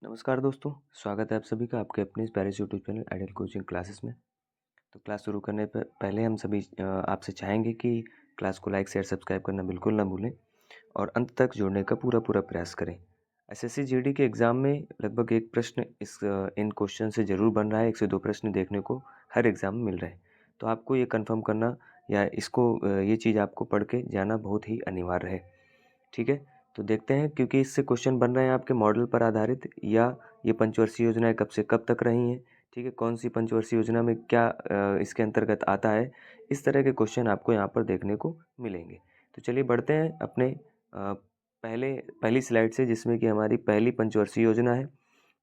नमस्कार दोस्तों, स्वागत है आप सभी का आपके अपने इस Paris YouTube channel ideal coaching classes में। तो क्लास शुरू करने पर पहले हम सभी आपसे चाहेंगे कि क्लास को लाइक शेयर सब्सक्राइब करना बिल्कुल ना भूलें और अंत तक जुड़ने का पूरा प्रयास करें। एसएससी जीडी के एग्ज़ाम में लगभग एक प्रश्न इन क्वेश्चन से ज़रूर बन रहा है। 1 से 2 प्रश्न देखने को हर एग्ज़ाम में मिल रहे हैं। तो आपको ये कन्फर्म करना या ये चीज़ आपको पढ़ के जाना बहुत ही अनिवार्य है। ठीक है, तो देखते हैं क्योंकि इससे क्वेश्चन बन रहे हैं आपके मॉडल पर आधारित या ये पंचवर्षीय योजनाएं कब से कब तक रही हैं। ठीक है, कौन सी पंचवर्षीय योजना में क्या इसके अंतर्गत आता है, इस तरह के क्वेश्चन आपको यहाँ पर देखने को मिलेंगे। तो चलिए बढ़ते हैं अपने पहली स्लाइड से, जिसमें कि हमारी पहली पंचवर्षीय योजना है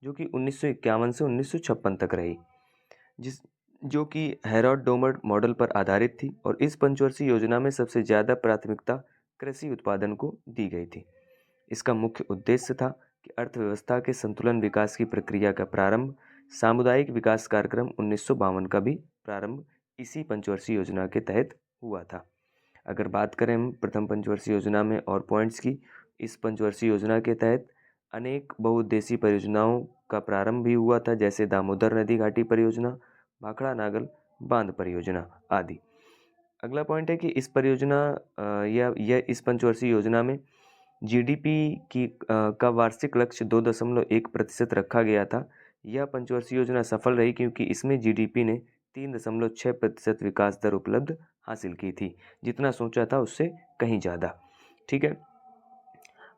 जो कि 1951 से 1956 तक रही, जिस जो कि हेरोड डोमर मॉडल पर आधारित थी। और इस पंचवर्षीय योजना में सबसे ज़्यादा प्राथमिकता कृषि उत्पादन को दी गई थी। इसका मुख्य उद्देश्य था कि अर्थव्यवस्था के संतुलन विकास की प्रक्रिया का प्रारंभ, सामुदायिक विकास कार्यक्रम 1952 का भी प्रारंभ इसी पंचवर्षीय योजना के तहत हुआ था। अगर बात करें हम प्रथम पंचवर्षीय योजना में और पॉइंट्स की, इस पंचवर्षीय योजना के तहत अनेक बहुउद्देशीय परियोजनाओं का प्रारंभ भी हुआ था, जैसे दामोदर नदी घाटी परियोजना, भाखड़ा नागल बांध परियोजना आदि। अगला पॉइंट है कि इस परियोजना या इस पंचवर्षीय योजना में जीडीपी का वार्षिक लक्ष्य 2.1% रखा गया था। यह पंचवर्षीय योजना सफल रही क्योंकि इसमें जीडीपी ने 3.6% विकास दर उपलब्ध हासिल की थी, जितना सोचा था उससे कहीं ज़्यादा। ठीक है,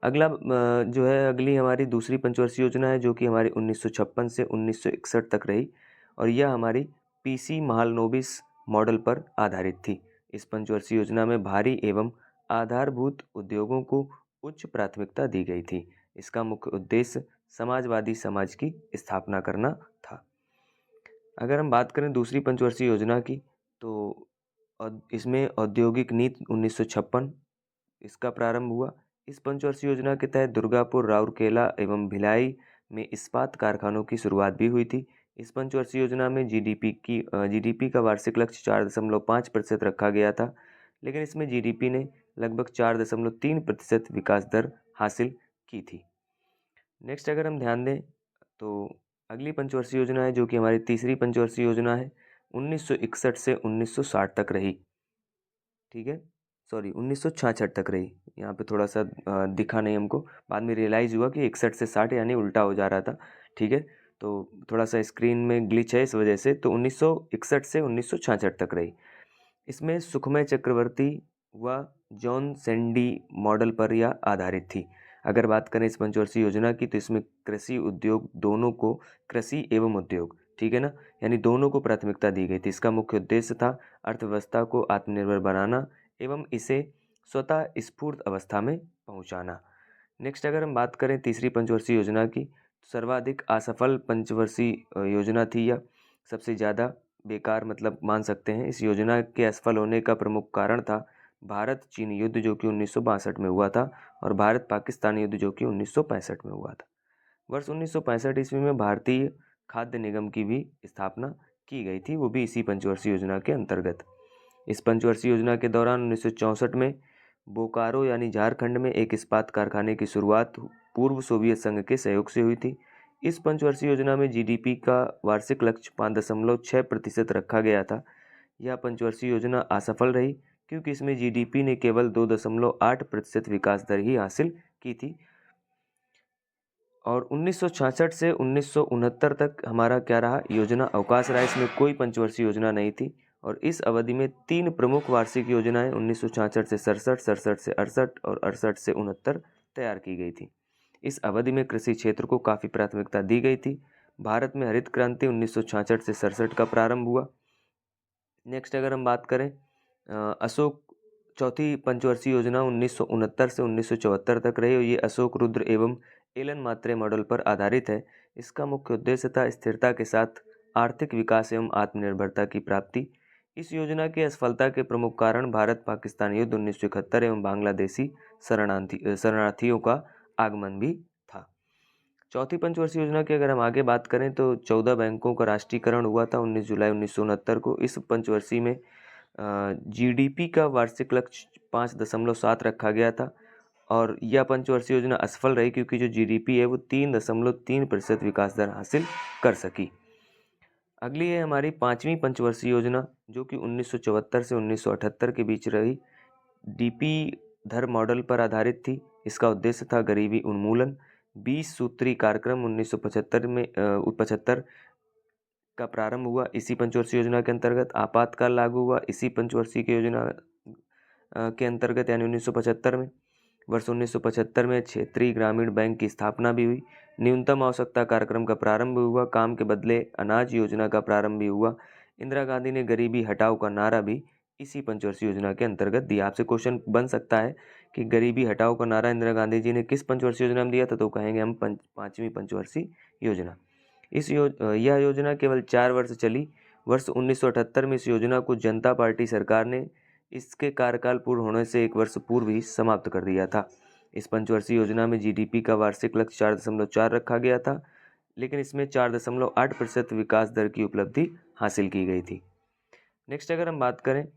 अगली हमारी दूसरी पंचवर्षीय योजना है जो कि हमारी 1956 से 1961 तक रही और यह हमारी पीसी महालनोबिस मॉडल पर आधारित थी। इस पंचवर्षीय योजना में भारी एवं आधारभूत उद्योगों को उच्च प्राथमिकता दी गई थी। इसका मुख्य उद्देश्य समाजवादी समाज की स्थापना करना था। अगर हम बात करें दूसरी पंचवर्षीय योजना की, तो इसमें औद्योगिक नीति 1956 इसका प्रारंभ हुआ। इस पंचवर्षीय योजना के तहत दुर्गापुर, राउरकेला एवं भिलाई में इस्पात कारखानों की शुरुआत भी हुई थी। इस पंचवर्षीय योजना में जीडीपी का वार्षिक लक्ष्य 4.5% रखा गया था, लेकिन इसमें जीडीपी ने लगभग 4.3% विकास दर हासिल की थी। नेक्स्ट अगर हम ध्यान दें तो अगली पंचवर्षीय योजना है जो कि हमारी तीसरी पंचवर्षीय योजना है, 1961 से 1960 तक रही। ठीक है, सॉरी 1966 तक रही। यहाँ पे थोड़ा सा दिखा नहीं हमको, बाद में रियलाइज़ हुआ कि 61 से 60 यानी उल्टा हो जा रहा था। ठीक है, तो थोड़ा सा स्क्रीन में ग्लिच है इस वजह से। तो 1961 से 1966 तक रही। इसमें सुखमय चक्रवर्ती व जॉन सेंडी मॉडल पर यह आधारित थी। अगर बात करें इस पंचवर्षीय योजना की, तो इसमें कृषि उद्योग दोनों को, कृषि एवं उद्योग, ठीक है ना, यानी दोनों को प्राथमिकता दी गई थी। इसका मुख्य उद्देश्य था अर्थव्यवस्था को आत्मनिर्भर बनाना एवं इसे स्वतः स्फूर्त अवस्था में पहुंचाना। नेक्स्ट अगर हम बात करें तीसरी पंचवर्षीय योजना की, तो सर्वाधिक असफल पंचवर्षीय योजना थी यह। सबसे ज़्यादा बेकार मतलब मान सकते हैं। इस योजना के असफल होने का प्रमुख कारण था भारत चीन युद्ध जो कि 1962 में हुआ था और भारत पाकिस्तान युद्ध जो कि 1965 में हुआ था। वर्ष 1965 ईस्वी में भारतीय खाद्य निगम की भी स्थापना की गई थी, वो भी इसी पंचवर्षीय योजना के अंतर्गत। इस पंचवर्षीय योजना के दौरान 1964 में बोकारो यानी झारखंड में एक इस्पात कारखाने की शुरुआत पूर्व सोवियत संघ के सहयोग से हुई थी। इस पंचवर्षीय योजना में जीडीपी का वार्षिक लक्ष्य 5.6% रखा गया था। यह पंचवर्षीय योजना असफल रही क्योंकि इसमें जीडीपी ने केवल 2.8% विकास दर ही हासिल की थी। और 1966 से 1969 तक हमारा क्या रहा, योजना अवकाश रहा। इसमें कोई पंचवर्षीय योजना नहीं थी और इस अवधि में 3 प्रमुख वार्षिक योजनाएं 1966 से 67, 67 से 68 और 68 से 69 तैयार की गई थी। इस अवधि में कृषि क्षेत्र को काफ़ी प्राथमिकता दी गई थी। भारत में हरित क्रांति 1966 से 67 का प्रारंभ हुआ। नेक्स्ट अगर हम बात करें अशोक चौथी पंचवर्षीय योजना 1969 से 1974 तक रही और ये अशोक रुद्र एवं एलन मात्रे मॉडल पर आधारित है। इसका मुख्य उद्देश्य था स्थिरता के साथ आर्थिक विकास एवं आत्मनिर्भरता की प्राप्ति। इस योजना की असफलता के प्रमुख कारण भारत पाकिस्तान युद्ध 1971 एवं बांग्लादेशी शरणार्थियों का आगमन भी था। चौथी पंचवर्षीय योजना की अगर हम आगे बात करें तो 14 बैंकों का राष्ट्रीयकरण हुआ था 19 जुलाई 1969 को। इस पंचवर्षीय में जीडीपी का वार्षिक लक्ष्य 5.7 रखा गया था और यह पंचवर्षीय योजना असफल रही क्योंकि जो जीडीपी है वो 3.3% विकास दर हासिल कर सकी। अगली है हमारी 5वीं पंचवर्षीय योजना, जो कि 1974 से 1978 के बीच रही। डीपी धर मॉडल पर आधारित थी। इसका उद्देश्य था गरीबी उन्मूलन। 20 सूत्री कार्यक्रम 1975 का प्रारंभ हुआ। इसी पंचवर्षीय योजना के अंतर्गत आपातकाल लागू हुआ। इसी पंचवर्षीय की योजना के अंतर्गत यानी 1975 में। वर्ष 1975 में क्षेत्रीय ग्रामीण बैंक की स्थापना भी हुई। न्यूनतम आवश्यकता कार्यक्रम का प्रारंभ हुआ। काम के बदले अनाज योजना का प्रारंभ भी हुआ। इंदिरा गांधी ने गरीबी हटाओ का नारा भी इसी पंचवर्षीय योजना के अंतर्गत दिया। आपसे क्वेश्चन बन सकता है कि गरीबी हटाओ का नारा इंदिरा गांधी जी ने किस पंचवर्षीय योजना में दिया था, तो कहेंगे हम 5वीं पंचवर्षीय योजना। यह योजना केवल 4 वर्ष चली। वर्ष 1978 में इस योजना को जनता पार्टी सरकार ने इसके कार्यकाल पूर्ण होने से 1 वर्ष पूर्व ही समाप्त कर दिया था। इस पंचवर्षीय योजना में जीडीपी का वार्षिक लक्ष्य 4.4 रखा गया था, लेकिन इसमें 4.8% विकास दर की उपलब्धि हासिल की गई थी। नेक्स्ट अगर हम बात करें,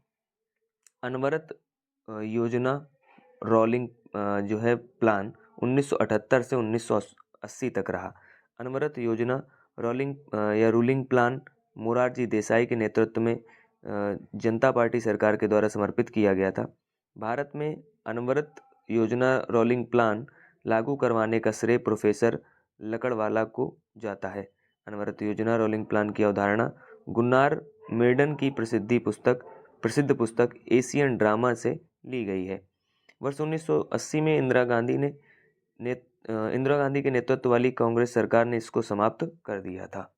अनवरत योजना रोलिंग जो है प्लान 1978 से 1980 तक रहा। अनवरत योजना रूलिंग प्लान मोरारजी देसाई के नेतृत्व में जनता पार्टी सरकार के द्वारा समर्पित किया गया था। भारत में अनवरत योजना रोलिंग प्लान लागू करवाने का श्रेय प्रोफेसर लकड़वाला को जाता है। अनवरत योजना रोलिंग प्लान की अवधारणा गुन्नार मेडन की प्रसिद्ध पुस्तक एशियन ड्रामा से ली गई है। वर्ष 1980 में इंदिरा गांधी के नेतृत्व वाली कांग्रेस सरकार ने इसको समाप्त कर दिया था।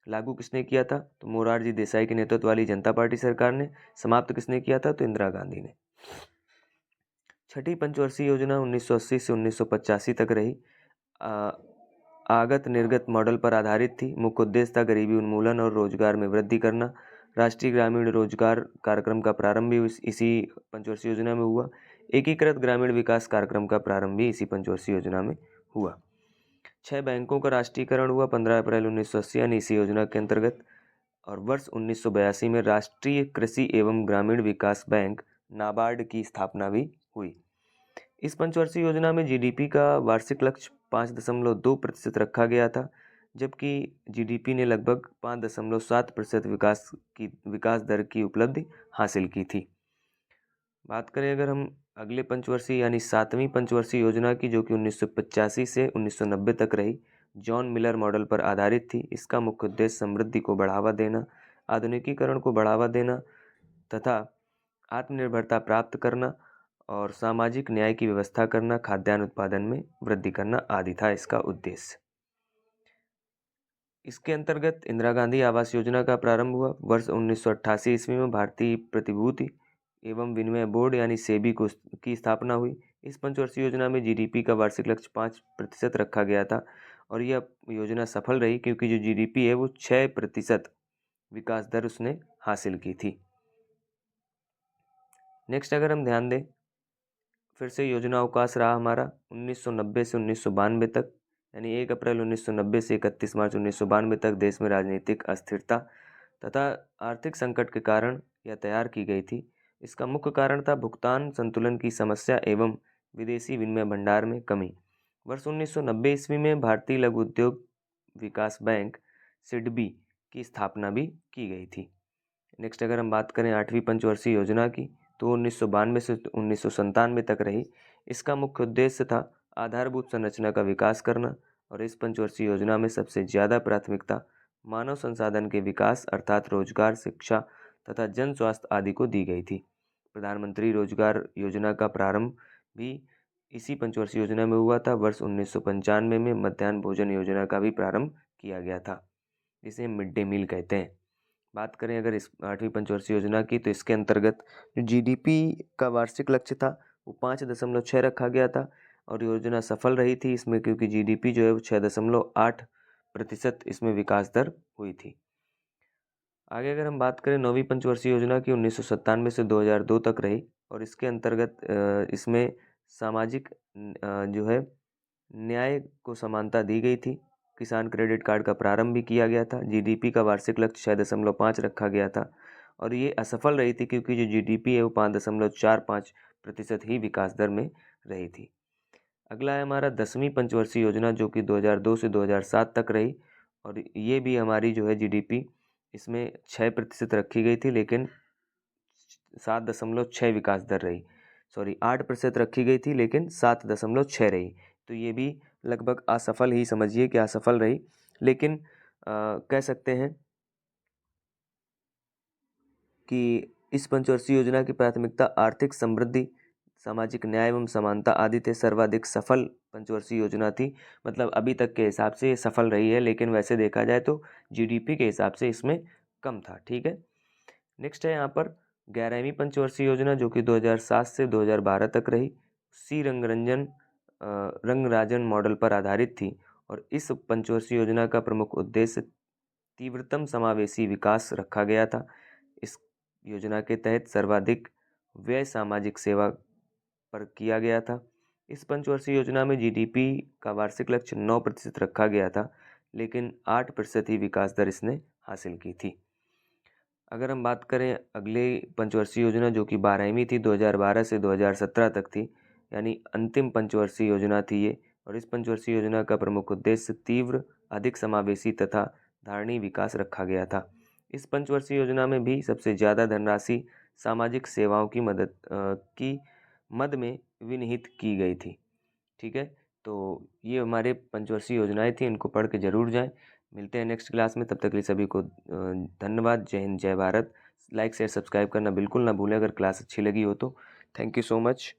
लागू किसने किया था, तो मोरारजी देसाई के नेतृत्व वाली जनता पार्टी सरकार ने। समाप्त किसने किया था, तो इंदिरा गांधी ने। छठी पंचवर्षीय योजना 1980 से 1985 तक रही। आगत निर्गत मॉडल पर आधारित थी। मुख्य उद्देश्य था गरीबी उन्मूलन और रोजगार में वृद्धि करना। राष्ट्रीय ग्रामीण रोजगार कार्यक्रम का प्रारंभ भी इसी पंचवर्षीय योजना में हुआ। एकीकृत ग्रामीण विकास कार्यक्रम का प्रारंभ भी इसी पंचवर्षीय योजना में हुआ। 6 बैंकों का राष्ट्रीयकरण हुआ 15 अप्रैल 1980 यानी इसी योजना के अंतर्गत। और वर्ष 1982 में राष्ट्रीय कृषि एवं ग्रामीण विकास बैंक नाबार्ड की स्थापना भी हुई। इस पंचवर्षीय योजना में जीडीपी का वार्षिक लक्ष्य 5.2% रखा गया था, जबकि जीडीपी ने लगभग 5.7% विकास दर की उपलब्धि हासिल की थी। बात करें अगर हम अगले पंचवर्षीय यानी 7वीं पंचवर्षीय योजना की, जो कि 1985 से 1990 तक रही, जॉन मिलर मॉडल पर आधारित थी। इसका मुख्य उद्देश्य समृद्धि को बढ़ावा देना, आधुनिकीकरण को बढ़ावा देना तथा आत्मनिर्भरता प्राप्त करना और सामाजिक न्याय की व्यवस्था करना, खाद्यान्न उत्पादन में वृद्धि करना आदि था इसका उद्देश्य। इसके अंतर्गत इंदिरा गांधी आवास योजना का प्रारंभ हुआ। वर्ष 1988 ईस्वी में भारतीय प्रतिभूति एवं विनिमय बोर्ड यानी सेबी की स्थापना हुई। इस पंचवर्षीय योजना में जीडीपी का वार्षिक लक्ष्य 5% रखा गया था और यह योजना सफल रही क्योंकि जो जीडीपी है वो 6% विकास दर उसने हासिल की थी। नेक्स्ट अगर हम ध्यान दें, फिर से योजना अवकाश रहा हमारा 1990 से 1992 तक, यानी 1 अप्रैल 1990 से 31 मार्च 1992 तक देश में राजनीतिक अस्थिरता तथा आर्थिक संकट के कारण यह तैयार की गई थी। इसका मुख्य कारण था भुगतान संतुलन की समस्या एवं विदेशी विनिमय भंडार में कमी। वर्ष 1990 ईस्वी में भारतीय लघु उद्योग विकास बैंक सिडबी की स्थापना भी की गई थी। नेक्स्ट अगर हम बात करें 8वीं पंचवर्षीय योजना की, तो 1992 से 1997 तक रही। इसका मुख्य उद्देश्य था आधारभूत संरचना का विकास करना और इस पंचवर्षीय योजना में सबसे ज़्यादा प्राथमिकता मानव संसाधन के विकास अर्थात रोजगार, शिक्षा तथा जन स्वास्थ्य आदि को दी गई थी। प्रधानमंत्री रोजगार योजना का प्रारंभ भी इसी पंचवर्षीय योजना में हुआ था। वर्ष 1995 में मध्याह्न भोजन योजना का भी प्रारंभ किया गया था, जिसे मिड डे मील कहते हैं। बात करें अगर इस 8वीं पंचवर्षीय योजना की, तो इसके अंतर्गत जो जीडीपी का वार्षिक लक्ष्य था वो 5.6 रखा गया था और योजना सफल रही थी इसमें, क्योंकि जीडीपी जो है वो 6.8% इसमें विकास दर हुई थी। आगे अगर हम बात करें 9वीं पंचवर्षीय योजना की, 1997 से 2002 तक रही और इसके अंतर्गत इसमें सामाजिक जो है न्याय को समानता दी गई थी। किसान क्रेडिट कार्ड का प्रारंभ भी किया गया था। जीडीपी का वार्षिक लक्ष्य 6.5 रखा गया था और ये असफल रही थी क्योंकि जो जीडीपी है वो 5.45% ही विकास दर में रही थी। अगला है हमारा 10वीं पंचवर्षीय योजना जो कि 2002 से 2007 तक रही और ये भी हमारी जो है जीडीपी इसमें 6% रखी गई थी, लेकिन 7.6 विकास दर रही। सॉरी, 8% रखी गई थी लेकिन 7.6 रही। तो ये भी लगभग असफल ही समझिए कि असफल रही, लेकिन कह सकते हैं कि इस पंचवर्षीय योजना की प्राथमिकता आर्थिक समृद्धि, सामाजिक न्याय एवं समानता आदि थे। सर्वाधिक सफल पंचवर्षीय योजना थी, मतलब अभी तक के हिसाब से ये सफल रही है, लेकिन वैसे देखा जाए तो जीडीपी के हिसाब से इसमें कम था। ठीक है, नेक्स्ट है यहाँ पर 11वीं पंचवर्षीय योजना जो कि 2007 से 2012 तक रही। सी रंगराजन मॉडल पर आधारित थी और इस पंचवर्षीय योजना का प्रमुख उद्देश्य तीव्रतम समावेशी विकास रखा गया था। इस योजना के तहत सर्वाधिक व्यय सामाजिक सेवा पर किया गया था। इस पंचवर्षीय योजना में जीडीपी का वार्षिक लक्ष्य 9% रखा गया था, लेकिन 8% ही विकास दर इसने हासिल की थी। अगर हम बात करें अगले पंचवर्षीय योजना जो कि 12वीं थी, 2012 से 2017 तक थी, यानी अंतिम पंचवर्षीय योजना थी ये। और इस पंचवर्षीय योजना का प्रमुख उद्देश्य तीव्र, अधिक समावेशी तथा धारणीय विकास रखा गया था। इस पंचवर्षीय योजना में भी सबसे ज़्यादा धनराशि सामाजिक सेवाओं की मद में विनिहित की गई थी। ठीक है, तो ये हमारे पंचवर्षीय योजनाएं थी, इनको पढ़ के जरूर जाएं। मिलते हैं नेक्स्ट क्लास में, तब तक के लिए सभी को धन्यवाद। जय हिंद, जय भारत। लाइक शेयर सब्सक्राइब करना बिल्कुल ना भूलें अगर क्लास अच्छी लगी हो तो। Thank you so much.